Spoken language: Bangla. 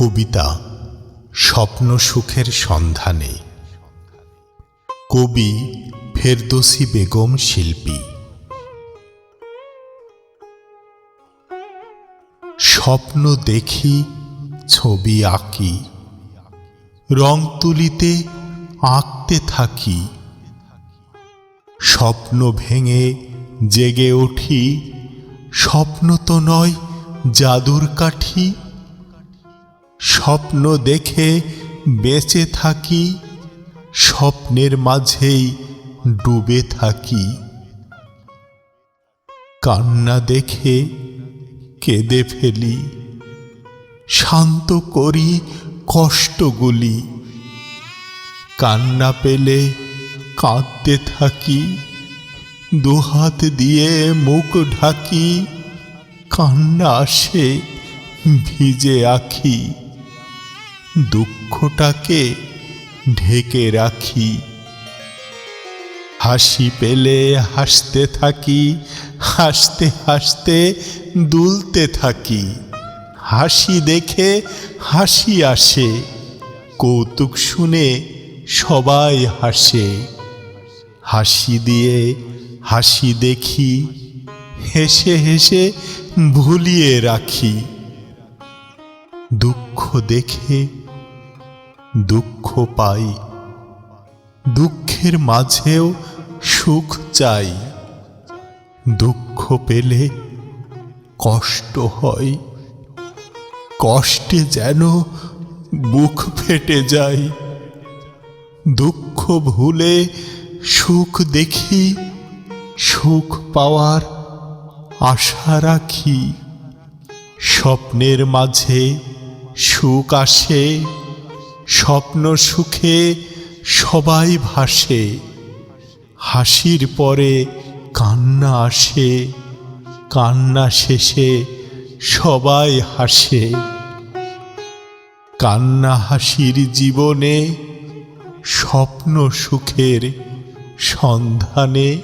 কবিতা স্বপ্ন সুখের সন্ধানে। কবি ফেরদৌসী বেগম শিল্পী। স্বপ্ন দেখি, ছবি আঁকি, রং তুলিতে আঁকতে থাকি। স্বপ্ন ভেঙে জেগে উঠি, স্বপ্ন তো নয় জাদুর কাঠি। স্বপ্ন দেখে বেঁচে থাকি, স্বপ্নের মাঝেই ডুবে থাকি। কান্না দেখে কেঁদে ফেলি, শান্ত করি কষ্টগুলি। কান্না পেলে কাঁদতে থাকি, দুহাত দিয়ে মুখ ঢাকি। কান্না আসে ভিজে আঁখি, দুঃখটাকে ঢেকে রাখি। হাসি পেলে হাসতে থাকি, হাসতে হাসতে দুলতে থাকি। হাসি দেখে হাসি আসে, কৌতুক শুনে সবাই হাসে। হাসি দিয়ে হাসি দেখি, হেসে হেসে ভুলিয়ে রাখি। দুঃখ দেখে দুঃখ পাই, দুঃখের মাঝেও সুখ চাই। দুঃখ পেলে কষ্ট হয়, কষ্টে যেন বুক ফেটে যায়। দুঃখ ভুলে সুখ দেখি, সুখ পাওয়ার আশা রাখি। স্বপ্নের মাঝে সুখ আসে, স্বপ্ন সুখে সবাই ভাসে। হাসির পরে কান্না আসে, কান্না শেষে সবাই হাসে। কান্না হাসির জীবনে, স্বপ্ন সুখের সন্ধানে।